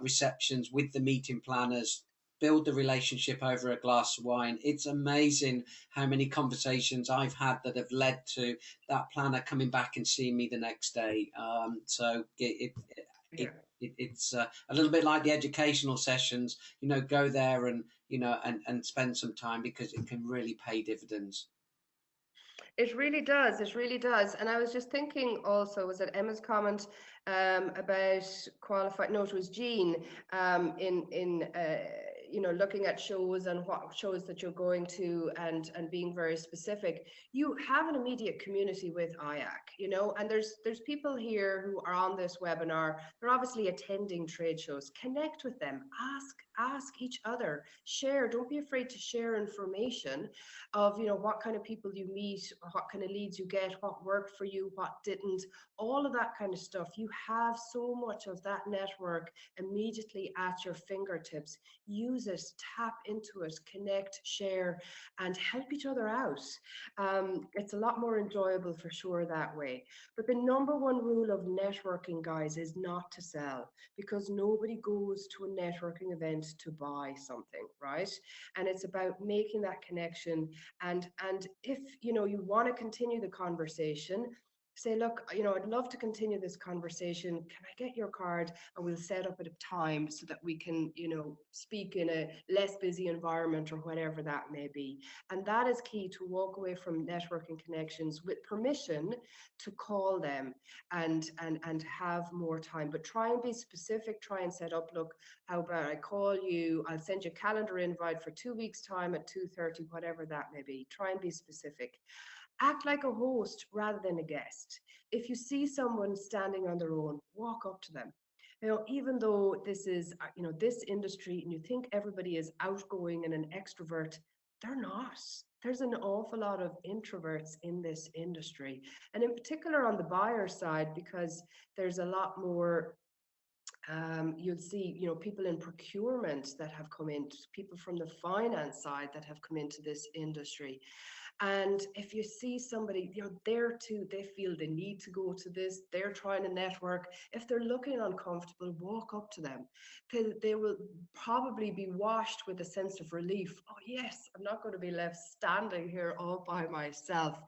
receptions with the meeting planners, build the relationship over a glass of wine. It's amazing how many conversations I've had that have led to that planner coming back and seeing me the next day. So it's a little bit like the educational sessions. Go there and and spend some time, because it can really pay dividends. It really does. It really does. And I was just thinking also, was it Emma's comment about qualified? No, it was Jean in looking at shows and what shows that you're going to, and being very specific. You have an immediate community with IACC, and there's people here who are on this webinar. They're obviously attending trade shows. Connect with them. Ask each other. Share. Don't be afraid to share information of what kind of people you meet, what kind of leads you get, what worked for you, what didn't, all of that kind of stuff. You have so much of that network immediately at your fingertips. Use it, tap into it, connect, share, and help each other out. It's a lot more enjoyable for sure that way. But the number one rule of networking, guys, is not to sell, because nobody goes to a networking event to buy something, right? And it's about making that connection. And if you want to continue the conversation, say, look, I'd love to continue this conversation. Can I get your card? And we'll set up a time so that we can, speak in a less busy environment or whatever that may be. And that is key, to walk away from networking connections with permission to call them and have more time. But try and be specific. Try and set up, look, how about I call you? I'll send you a calendar invite for 2 weeks' time at 2:30, whatever that may be. Try and be specific. Act like a host rather than a guest. If you see someone standing on their own, walk up to them. Even though this is, this industry, and you think everybody is outgoing and an extrovert, they're not. There's an awful lot of introverts in this industry, and in particular on the buyer side, because there's a lot more. You'll see, people in procurement that have come in, people from the finance side that have come into this industry. And if you see somebody, you know, there too, they feel they need to go to this, they're trying to network. If they're looking uncomfortable, walk up to them. They will probably be washed with a sense of relief. Oh yes, I'm not going to be left standing here all by myself,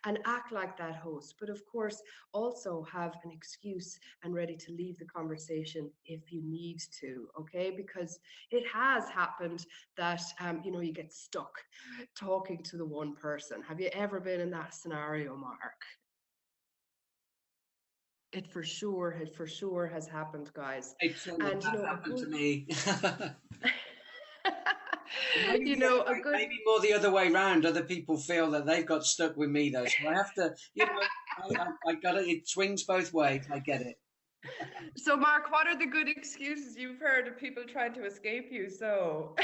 and act like that host. But of course, also have an excuse and ready to leave the conversation if you need to, okay? Because it has happened that, you know, you get stuck talking to the one person. Have you ever been in that scenario, Mark? It for sure has happened, guys. It certainly And you has know, a happened to good me. you know, a good Maybe more the other way round. Other people feel that they've got stuck with me though, so I have to, you know, I got it. It swings both ways. I get it. So, Mark, what are the good excuses you've heard of people trying to escape you? So,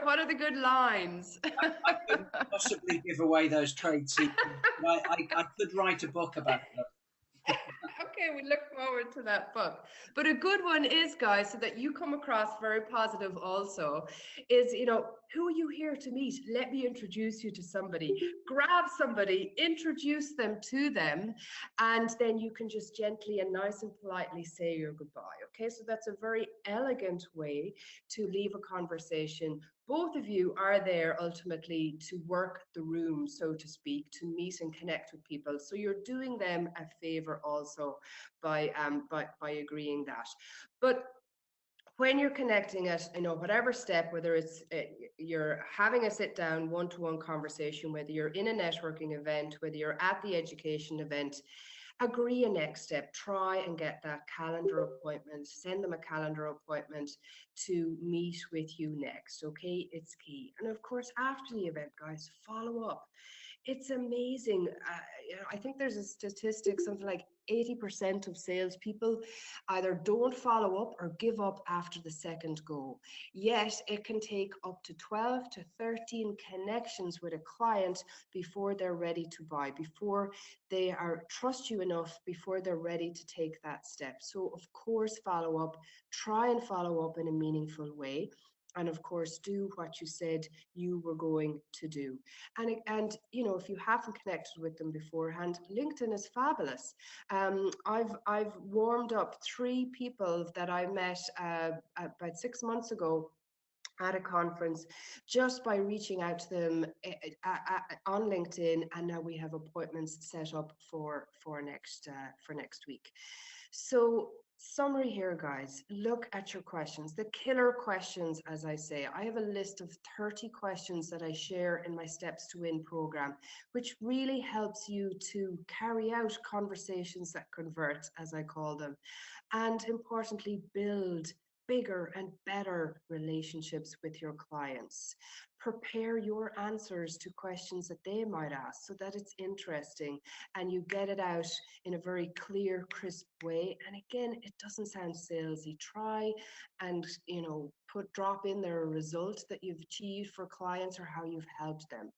what are the good lines? I couldn't possibly give away those trade secrets, but I could write a book about them. Okay, we look forward to that book. But a good one is, guys, so that you come across very positive also, is, you know, who are you here to meet? Let me introduce you to somebody. Grab somebody, introduce them to them, and then you can just gently and nice and politely say your goodbye. Okay, so that's a very elegant way to leave a conversation. Both of you are there ultimately to work the room, so to speak, to meet and connect with people. So you're doing them a favor also by agreeing that. But when you're connecting at, you know, whatever step, whether it's you're having a sit down one-to-one conversation, whether you're in a networking event, whether you're at the education event, agree a next step. Try and get that calendar appointment. Send them a calendar appointment to meet with you next. Okay, it's key. And of course, after the event, guys, follow up. It's amazing. You know, I think there's a statistic, something like 80% of salespeople either don't follow up or give up after the second go. Yet it can take up to 12 to 13 connections with a client before they're ready to buy, before they are trust you enough, before they're ready to take that step. So of course, follow up, try and follow up in a meaningful way. And of course, do what you said you were going to do. And you know, if you haven't connected with them beforehand, LinkedIn is fabulous. I've warmed up 3 people that I met about 6 months ago at a conference just by reaching out to them on LinkedIn, and now we have appointments set up for next week. So summary here, guys, look at your questions, the killer questions. As I say, I have a list of 30 questions that I share in my Steps to Win program, which really helps you to carry out conversations that convert, as I call them, and importantly, build bigger and better relationships with your clients. Prepare your answers to questions that they might ask so that it's interesting and you get it out in a very clear, crisp way. And again, it doesn't sound salesy. Try and, you know, drop in there a result that you've achieved for clients or how you've helped them.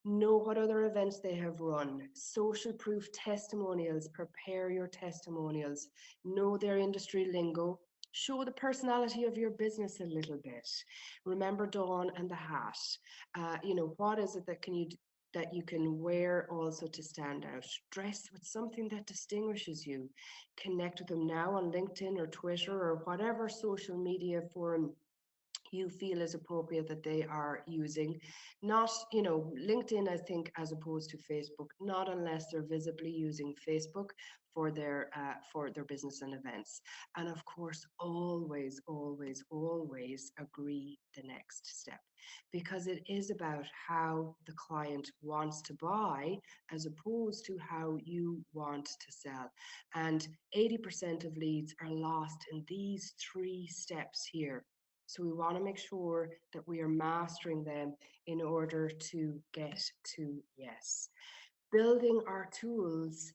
Know what other events they have run. Social proof testimonials. Prepare your testimonials. Know their industry lingo. Show the personality of your business a little bit. Remember Dawn and the hat. You know, what is it that you can wear also to stand out? Dress with something that distinguishes you. Connect with them now on LinkedIn or Twitter or whatever social media forum you feel is appropriate that they are using. Not, you know, LinkedIn, I think, as opposed to Facebook, not unless they're visibly using Facebook for their business and events. And of course, always, always, always agree the next step, because it is about how the client wants to buy as opposed to how you want to sell. And 80% of leads are lost in these 3 steps here. So we want to make sure that we are mastering them in order to get to yes. Building our tools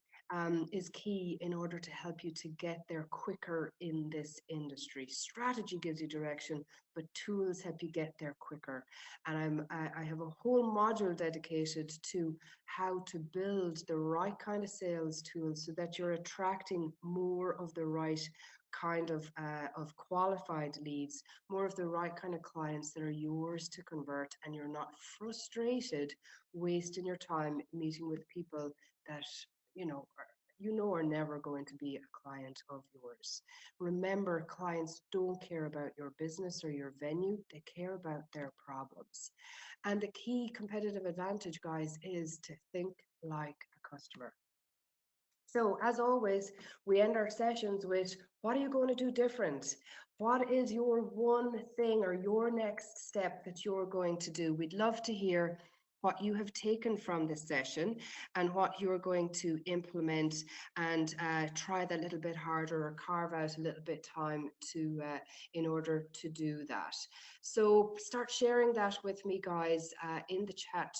is key in order to help you to get there quicker in this industry. Strategy gives you direction, but tools help you get there quicker. And I have a whole module dedicated to how to build the right kind of sales tools so that you're attracting more of the right kind of qualified leads, more of the right kind of clients that are yours to convert, and you're not frustrated wasting your time meeting with people that are never going to be a client of yours. Remember, clients don't care about your business or your venue, they care about their problems. And the key competitive advantage, guys, is to think like a customer. So, as always, we end our sessions with, what are you going to do different? What is your one thing or your next step that you're going to do? We'd love to hear what you have taken from this session and what you're going to implement, and try that a little bit harder, or carve out a little bit time to in order to do that. So start sharing that with me, guys, in the chat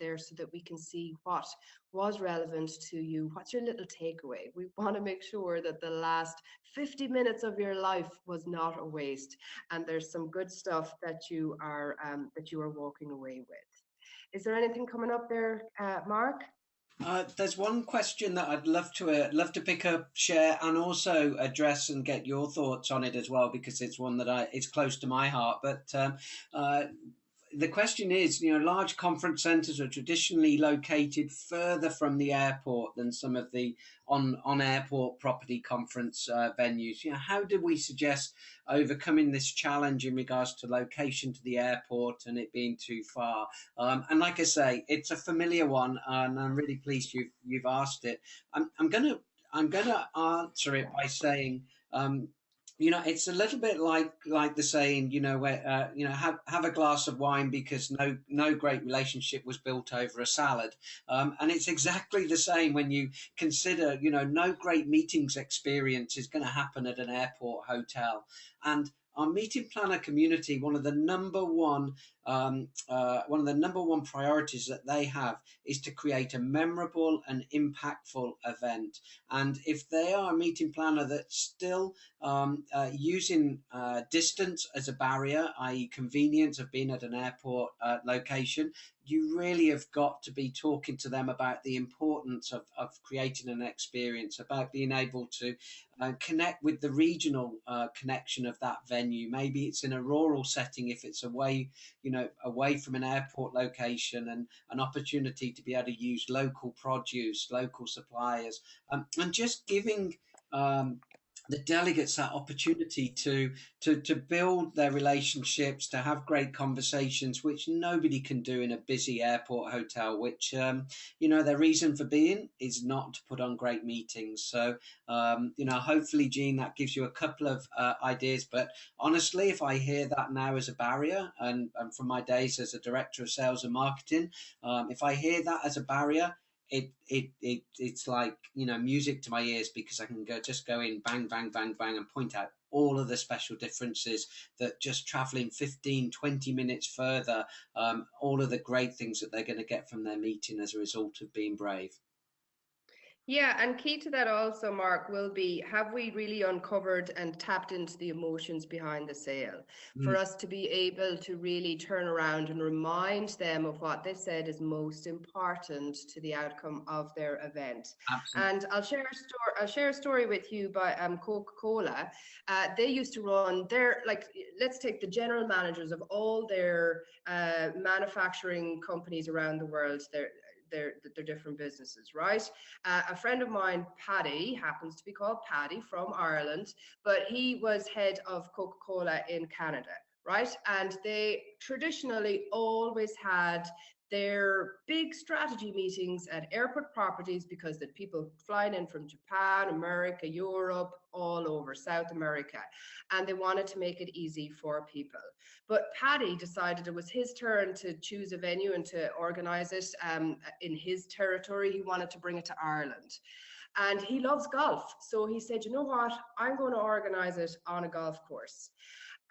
there, so that we can see what was relevant to you. What's your little takeaway? We want to make sure that the last 50 minutes of your life was not a waste, and there's some good stuff that you are walking away with. Is there anything coming up there, Mark? There's one question that I'd love to pick up, share, and also address and get your thoughts on it as well, because it's one that it's close to my heart. But the question is, large conference centres are traditionally located further from the airport than some of the on airport property conference venues. How do we suggest overcoming this challenge in regards to location to the airport and it being too far? And like I say, it's a familiar one, and I'm really pleased you've asked it. I'm gonna answer it by saying, it's a little bit like the saying, where have a glass of wine, because no great relationship was built over a salad. And it's exactly the same when you consider, no great meetings experience is going to happen at an airport hotel. And our meeting planner community, one of the number one priorities that they have is to create a memorable and impactful event. And if they are a meeting planner that's still using distance as a barrier, i.e. convenience of being at an airport location, you really have got to be talking to them about the importance of creating an experience, about being able to connect with the regional connection of that venue. Maybe it's in a rural setting if it's away from an airport location, and an opportunity to be able to use local produce, local suppliers, and just giving the delegates that opportunity to build their relationships, to have great conversations, which nobody can do in a busy airport hotel, which their reason for being is not to put on great meetings. So hopefully, Jean, that gives you a couple of ideas. But honestly, if I hear that now as a barrier, and from my days as a director of sales and marketing, if I hear that as a barrier, it's like music to my ears, because I can go in bang bang bang bang and point out all of the special differences, that just traveling 15-20 minutes further, all of the great things that they're going to get from their meeting as a result of being brave. Yeah, and key to that also, Mark, will be, have we really uncovered and tapped into the emotions behind the sale? For us to be able to really turn around and remind them of what they said is most important to the outcome of their event. Absolutely. And I'll share a story with you by Coca-Cola. They used to run let's take the general managers of all their manufacturing companies around the world. They're different businesses, right? A friend of mine, Paddy, happens to be called Paddy, from Ireland, but he was head of Coca-Cola in Canada, right? And they traditionally always had their big strategy meetings at airport properties, because the people flying in from Japan, America, Europe, all over South America, and they wanted to make it easy for people. But Paddy decided it was his turn to choose a venue and to organize it in his territory. He wanted to bring it to Ireland. And he loves golf. So he said, you know what, I'm going to organize it on a golf course.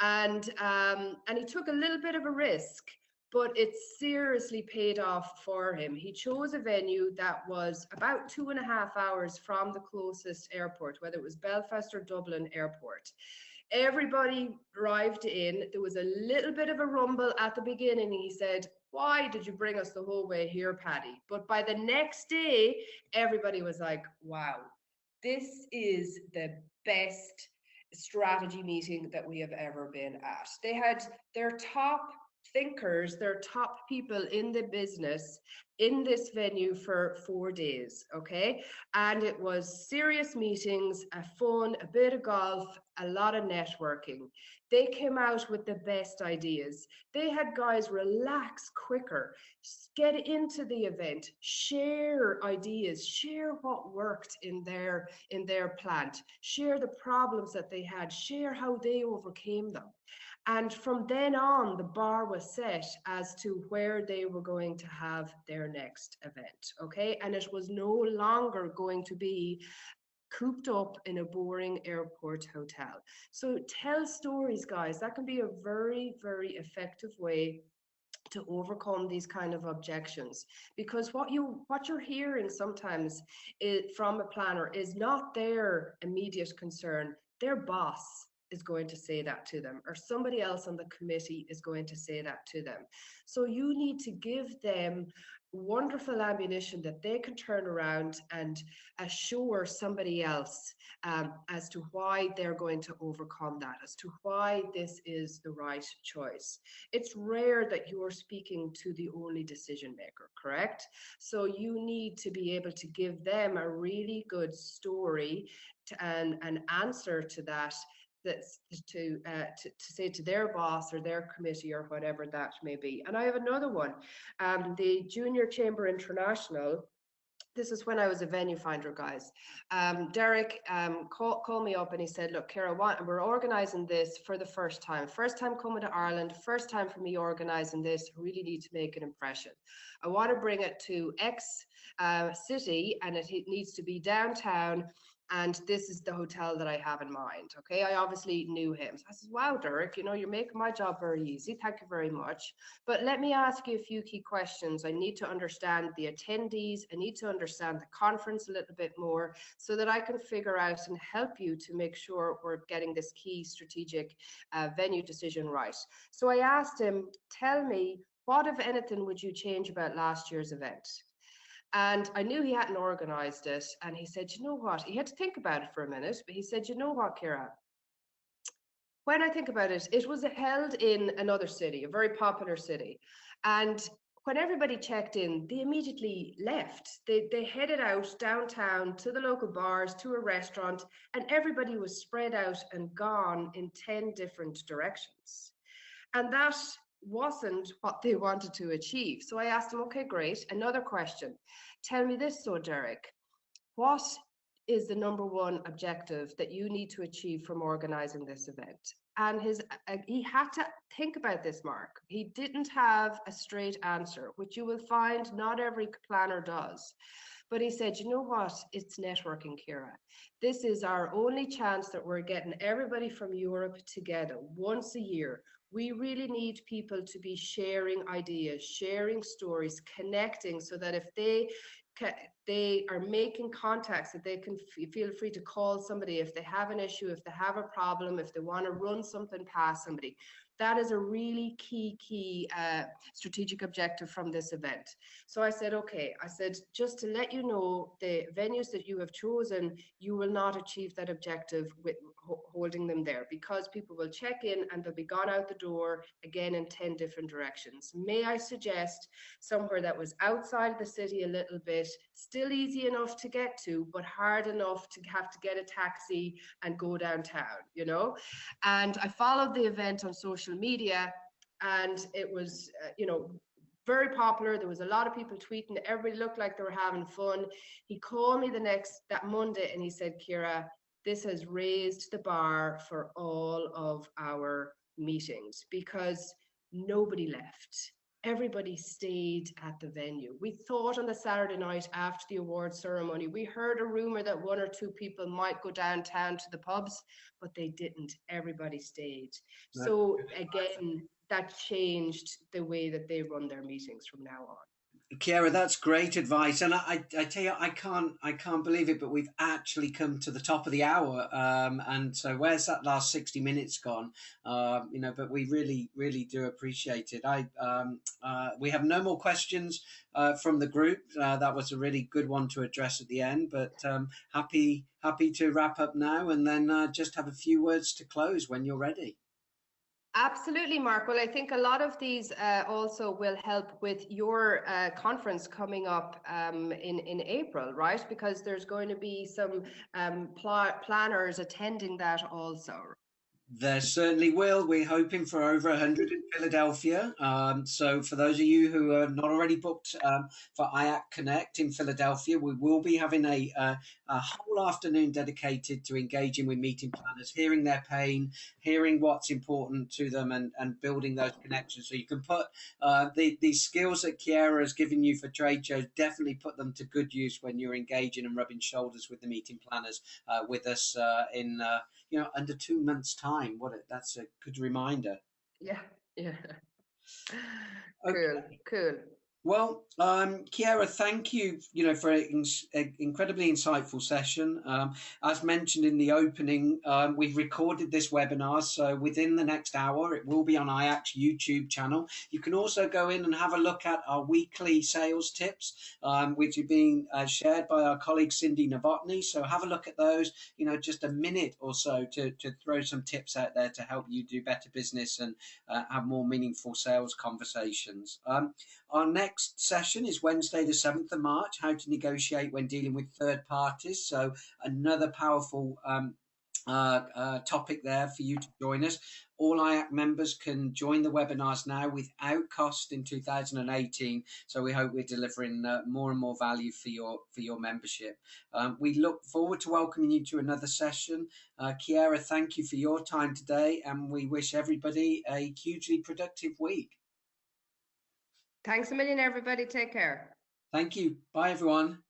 And he took a little bit of a risk, but it seriously paid off for him. He chose a venue that was about 2.5 hours from the closest airport, whether it was Belfast or Dublin Airport. Everybody arrived in. There was a little bit of a rumble at the beginning. He said, why did you bring us the whole way here, Paddy? But by the next day, everybody was like, wow, this is the best strategy meeting that we have ever been at. They had their top thinkers, their top people in the business in this venue for 4 days, okay? And it was serious meetings, a fun, a bit of golf, a lot of networking. They came out with the best ideas. They had guys relax quicker, get into the event, share ideas, share what worked in their plant, share the problems that they had, share how they overcame them. And from then on, the bar was set as to where they were going to have their next event, okay? And it was no longer going to be cooped up in a boring airport hotel. So tell stories, guys. That can be a very, very effective way to overcome these kind of objections, because what you're hearing sometimes from a planner is not their immediate concern. Their boss is going to say that to them, or somebody else on the committee is going to say that to them. So you need to give them wonderful ammunition that they can turn around and assure somebody else as to why they're going to overcome that, as to why this is the right choice. It's rare that you're speaking to the only decision maker, correct? So you need to be able to give them a really good story and an answer to that, that's to say to their boss or their committee or whatever that may be. And I have another one, the Junior Chamber International. This is when I was a venue finder, guys. Derek called me up and he said, look, Ciara, we're organising this for the first time. First time coming to Ireland, first time for me organising this. I really need to make an impression. I want to bring it to X city, and it needs to be downtown. And this is the hotel that I have in mind. Okay, I obviously knew him. So I said, wow, Derek, you're making my job very easy. Thank you very much. But let me ask you a few key questions. I need to understand the attendees. I need to understand the conference a little bit more so that I can figure out and help you to make sure we're getting this key strategic venue decision right. So I asked him, tell me, what, if anything, would you change about last year's event? And I knew he hadn't organised it. And he said, you know what? He had to think about it for a minute, but he said, you know what, Ciara? When I think about it, it was held in another city, a very popular city. And when everybody checked in, they immediately left. They headed out downtown to the local bars, to a restaurant, and everybody was spread out and gone in 10 different directions. And that wasn't what they wanted to achieve. So I asked him, okay, great. Another question. Tell me this, so Derek, what is the number one objective that you need to achieve from organizing this event? And he had to think about this, Mark. He didn't have a straight answer, which you will find not every planner does. But he said, you know what? It's networking, Ciara. This is our only chance that we're getting everybody from Europe together once a year. We really need people to be sharing ideas, sharing stories, connecting, so that if they are making contacts, that they can feel free to call somebody if they have an issue, if they have a problem, if they want to run something past somebody. That is a really key strategic objective from this event. So I said, okay, I said, just to let you know, the venues that you have chosen, you will not achieve that objective with holding them there, because people will check in and they'll be gone out the door again in 10 different directions. May I suggest somewhere that was outside the city a little bit, still easy enough to get to, but hard enough to have to get a taxi and go downtown, And I followed the event on social media, and it was, very popular. There was a lot of people tweeting. Everybody looked like they were having fun. He called me that Monday, and he said, Ciara, this has raised the bar for all of our meetings, because nobody left. Everybody stayed at the venue. We thought on the Saturday night after the award ceremony, we heard a rumor that one or two people might go downtown to the pubs, but they didn't. Everybody stayed. So again, that changed the way that they run their meetings from now on. Ciara, that's great advice, and I tell you, I can't believe it, but we've actually come to the top of the hour, and so where's that last 60 minutes gone? But we really do appreciate it. We have no more questions from the group. That was a really good one to address at the end, but happy to wrap up now, and then just have a few words to close when you're ready. Absolutely, Mark. Well, I think a lot of these also will help with your conference coming up in April, right? Because there's going to be some planners attending that also. There certainly will. We're hoping for over 100 in Philadelphia. So, for those of you who are not already booked for IAC Connect in Philadelphia, we will be having a whole afternoon dedicated to engaging with meeting planners, hearing their pain, hearing what's important to them, and building those connections. So, you can put these skills that Ciara has given you for trade shows, definitely put them to good use when you're engaging and rubbing shoulders with the meeting planners with us in under 2 months' time. That's a good reminder. Yeah, yeah. Okay. Cool. Well, Ciara, thank you, for an incredibly insightful session. As mentioned in the opening, we've recorded this webinar, so within the next hour, it will be on IAC's YouTube channel. You can also go in and have a look at our weekly sales tips, which are being shared by our colleague Cindy Novotny. So have a look at those, just a minute or so to throw some tips out there to help you do better business and have more meaningful sales conversations. Our next session is Wednesday, the 7th of March, how to negotiate when dealing with third parties. So another powerful topic there for you to join us. All IAC members can join the webinars now without cost in 2018. So we hope we're delivering more and more value for your membership. We look forward to welcoming you to another session. Ciara, thank you for your time today, and we wish everybody a hugely productive week. Thanks a million, everybody. Take care. Thank you. Bye, everyone.